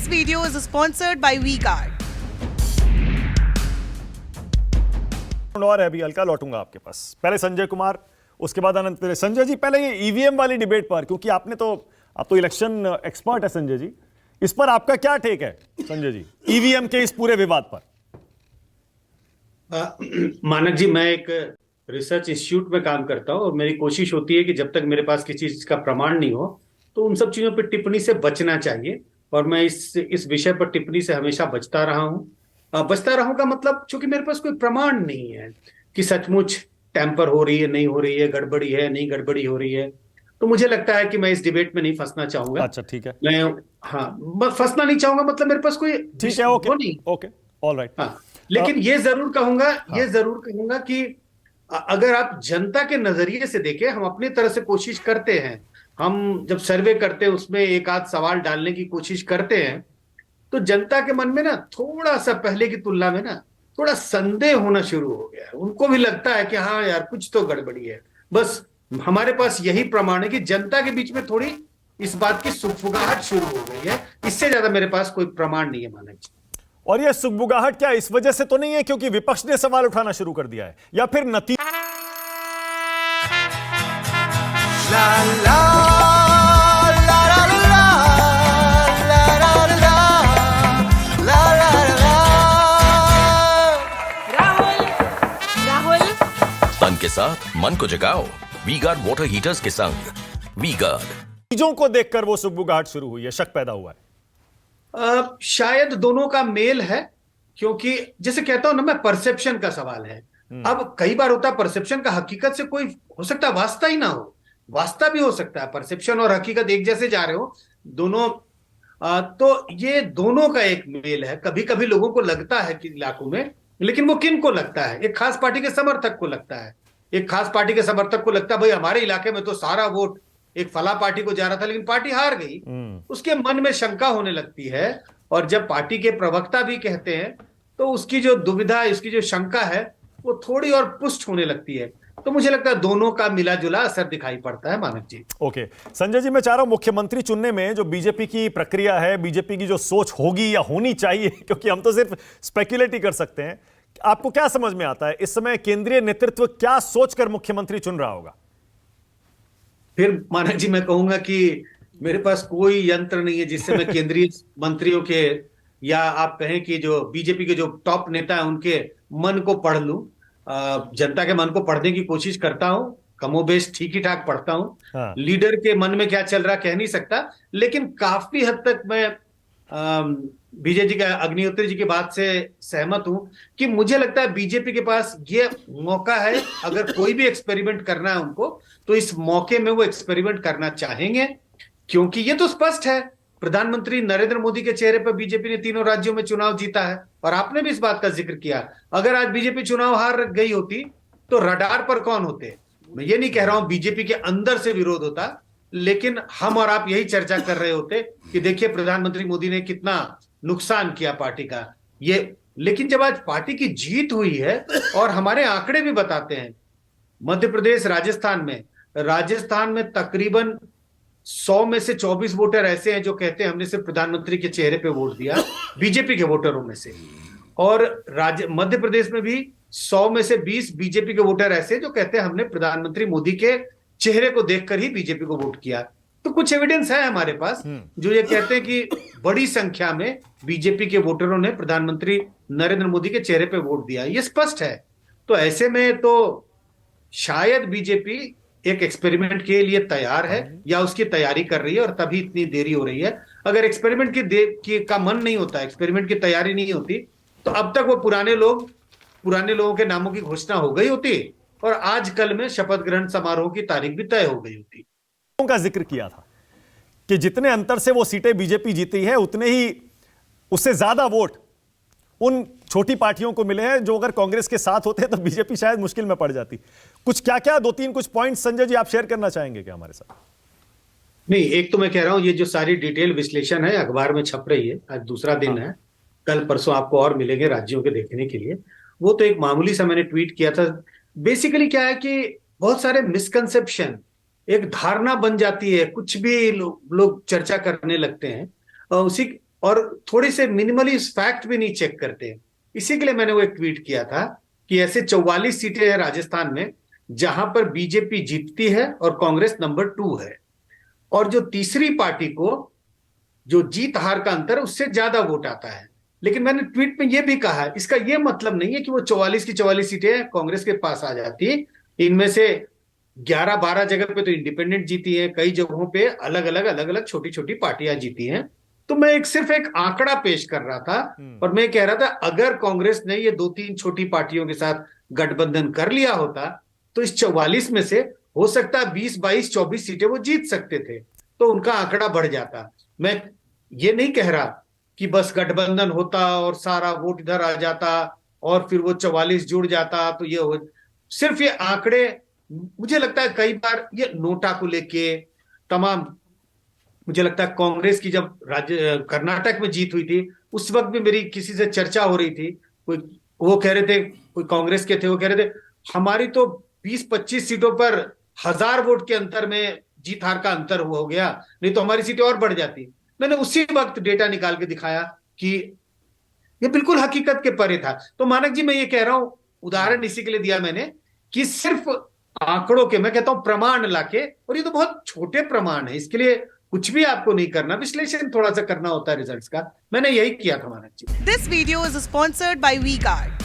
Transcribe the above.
This video is sponsored by V-Guard. और है, अभी हल्का लौटूंगा आपके पास। पहले संजय कुमार, उसके बाद अनंत तिवारी। संजय जी, पहले ये ईवीएम वाली डिबेट पर, क्योंकि आप तो इलेक्शन एक्सपर्ट है संजय जी, इस पर आपका क्या टेक है संजय जी, ईवीएम के इस पूरे विवाद पर? मानक जी, मैं एक रिसर्च इंस्टीट्यूट में काम करता हूं और मेरी कोशिश होती है कि जब तक मेरे पास किसी चीज का प्रमाण नहीं हो तो उन सब चीजों पर टिप्पणी से बचना चाहिए। और मैं इस विषय पर टिप्पणी से हमेशा बचता रहा हूं। बचता रहूंगा मतलब चूंकि मेरे पास कोई प्रमाण नहीं है कि सचमुच टैंपर हो रही है, नहीं हो रही है, गड़बड़ी है, नहीं गड़बड़ी हो रही है, तो मुझे लगता है कि मैं इस डिबेट में नहीं फंसना चाहूंगा। अच्छा, ठीक है। मैं फंसना नहीं चाहूंगा, मतलब मेरे पास कोई ठीक है, ओके नहीं। Okay, all right. हाँ, लेकिन ये जरूर कहूंगा कि अगर आप जनता के नजरिए से देखें, हम अपनी तरह से कोशिश करते हैं, हम जब सर्वे करते हैं उसमें एक आध सवाल डालने की कोशिश करते हैं, तो जनता के मन में ना थोड़ा सा पहले की तुलना में ना थोड़ा संदेह होना शुरू हो गया है। उनको भी लगता है कि हाँ यार, कुछ तो गड़बड़ी है। बस हमारे पास यही प्रमाण है कि जनता के बीच में थोड़ी इस बात की सुगबुगाहट शुरू हो गई है। इससे ज्यादा मेरे पास कोई प्रमाण नहीं है मानक जी। और ये सुगबुगाहट क्या इस वजह से तो नहीं है क्योंकि विपक्ष ने सवाल उठाना शुरू कर दिया है, या फिर नतीजा? राहुल तन के साथ मन को जगाओ वी-गार्ड वाटर हीटर्स के संग। वी-गार्ड चीजों को देखकर वो सुगबुगाहट शुरू हुई है, शक पैदा हुआ है। शायद दोनों का मेल है, क्योंकि जैसे कहता हूं ना मैं, परसेप्शन का सवाल है। अब कई बार होता है परसेप्शन का हकीकत से कोई हो सकता है वास्ता ही ना हो, वास्ता भी हो सकता है, परसेप्शन और हकीकत एक जैसे जा रहे हो दोनों। तो ये दोनों का एक मेल है। कभी कभी लोगों को लगता है कि इलाकों में, लेकिन वो किन को लगता है? एक खास पार्टी के समर्थक को लगता है। एक खास पार्टी के समर्थक को लगता है भाई हमारे इलाके में तो सारा वोट एक फला पार्टी को जा रहा था, लेकिन पार्टी हार गई। उसके मन में शंका होने लगती है, और जब पार्टी के प्रवक्ता भी कहते हैं तो उसकी जो दुविधा, उसकी जो शंका है, वो थोड़ी और पुष्ट होने लगती है। तो मुझे लगता है दोनों का मिला जुला असर दिखाई पड़ता है मानक जी। ओके संजय जी, मैं चाह रहा हूं मुख्यमंत्री चुनने में जो बीजेपी की प्रक्रिया है, बीजेपी की जो सोच होगी या होनी चाहिए, क्योंकि हम तो सिर्फ स्पेक्युलेट ही कर सकते हैं, आपको क्या समझ में आता है इस समय केंद्रीय नेतृत्व क्या सोचकर मुख्यमंत्री चुन रहा होगा? फिर मानक जी मैं कहूंगा कि मेरे पास कोई यंत्र नहीं है जिससे मैं केंद्रीय मंत्रियों के, या आप कहें कि जो बीजेपी के जो टॉप नेता है उनके मन को पढ़ लूं। जनता के मन को पढ़ने की कोशिश करता हूं, कमोबेश ठीक ही ठाक पढ़ता हूं। हाँ। लीडर के मन में क्या चल रहा कह नहीं सकता, लेकिन काफी हद तक मैं विजय जी का, अग्निहोत्री जी की बात से सहमत हूं कि मुझे लगता है बीजेपी के पास ये मौका है, अगर कोई भी एक्सपेरिमेंट करना है उनको तो इस मौके में वो एक्सपेरिमेंट करना चाहेंगे। क्योंकि ये तो स्पष्ट है, प्रधानमंत्री नरेंद्र मोदी के चेहरे पर बीजेपी ने तीनों राज्यों में चुनाव जीता है, और आपने भी इस बात का जिक्र किया। अगर आज बीजेपी चुनाव हार गई होती तो रडार पर कौन होते? मैं ये नहीं कह रहा हूं बीजेपी के अंदर से विरोध होता, लेकिन हम और आप यही चर्चा कर रहे होते कि देखिए प्रधानमंत्री मोदी ने कितना नुकसान किया पार्टी का। ये, लेकिन जब आज पार्टी की जीत हुई है, और हमारे आंकड़े भी बताते हैं, मध्य प्रदेश, राजस्थान में तकरीबन 100 में से 24 वोटर ऐसे हैं जो कहते हैं हमने सिर्फ प्रधानमंत्री के चेहरे पे वोट दिया, बीजेपी के वोटरों में से। और मध्य प्रदेश में भी 100 में से 20 बीजेपी के वोटर ऐसे जो कहते हैं हमने प्रधानमंत्री मोदी के चेहरे को देखकर ही बीजेपी को वोट किया। तो कुछ एविडेंस है हमारे पास जो ये कहते हैं कि बड़ी संख्या में बीजेपी के वोटरों ने प्रधानमंत्री नरेंद्र मोदी के चेहरे पे वोट दिया, ये स्पष्ट है। तो ऐसे में तो शायद बीजेपी एक एक्सपेरिमेंट के लिए तैयार है या उसकी तैयारी कर रही है, और तभी इतनी देरी हो रही है। अगर एक्सपेरिमेंट का मन नहीं होता, एक्सपेरिमेंट की तैयारी नहीं होती, तो अब तक वो पुराने लोगों के नामों की घोषणा हो गई होती, और आज कल में शपथ ग्रहण समारोह की तारीख भी तय हो गई होती। का जिक्र किया था कि जितने अंतर से वो सीटें बीजेपी जीती है, उतने ही उससे ज्यादा वोट उन छोटी पार्टियों को मिले हैं जो अगर कांग्रेस के साथ होते तो बीजेपी शायद मुश्किल में पड़ जाती। कुछ क्या दो तीन कुछ पॉइंट संजय जी आप शेयर करना चाहेंगे क्या हमारे साथ? नहीं, एक तो मैं कह रहा हूं ये जो सारी डिटेल विश्लेषण है अखबार में छप रही है, आज दूसरा दिन है, कल परसों आपको और मिलेंगे राज्यों के देखने के लिए। वो तो एक मामूली सा मैंने ट्वीट किया था। बेसिकली क्या है कि बहुत सारे मिसकंसेप्शन, एक धारणा बन जाती है, कुछ भी लोग चर्चा करने लगते हैं उसी, और थोड़ी से मिनिमली फैक्ट भी नहीं चेक करते। इसी के लिए मैंने वो एक ट्वीट किया था कि ऐसे 44 सीटें हैं राजस्थान में जहां पर बीजेपी जीतती है और कांग्रेस नंबर 2 है, और जो तीसरी पार्टी को जो जीत हार का अंतर है उससे ज्यादा वोट आता है। लेकिन मैंने ट्वीट में यह भी कहा, इसका यह मतलब नहीं है कि वो 44 की 44 सीटें कांग्रेस के पास आ जाती। इनमें से 11-12 जगह पे तो इंडिपेंडेंट जीती है, कई जगहों पे अलग अलग छोटी छोटी पार्टियां जीती हैं। तो मैं सिर्फ एक आंकड़ा पेश कर रहा था और मैं कह रहा था अगर कांग्रेस ने ये 2-3 छोटी पार्टियों के साथ गठबंधन कर लिया होता तो इस 44 में से हो सकता है 20, 22, 24 सीटें वो जीत सकते थे, तो उनका आंकड़ा बढ़ जाता। मैं ये नहीं कह रहा कि बस गठबंधन होता और सारा वोट इधर आ जाता और फिर वो 44 जुड़ जाता तो ये हो। सिर्फ ये आंकड़े, मुझे लगता है कई बार ये नोटा को लेके तमाम, मुझे लगता है कांग्रेस की जब राज्य कर्नाटक में जीत हुई थी उस वक्त भी मेरी किसी से चर्चा हो रही थी, कोई वो कह रहे थे, कोई कांग्रेस के थे, वो कह रहे थे हमारी तो 20-25 सीटों पर 1000 वोट के अंतर में जीत हार का अंतर हो गया, नहीं तो हमारी सीटें और बढ़ जाती। मैंने उसी वक्त डेटा निकाल के दिखाया कि ये बिल्कुल हकीकत के परे था। तो मानक जी मैं ये कह रहा हूं, उदाहरण इसी के लिए दिया मैंने कि सिर्फ आंकड़ों के, मैं कहता हूं प्रमाण लाके, और ये तो बहुत छोटे प्रमाण है, इसके लिए कुछ भी आपको नहीं करना, विश्लेषण थोड़ा सा करना होता है रिजल्ट्स का। मैंने यही किया था मानक जी। This video is sponsored by WeGuard.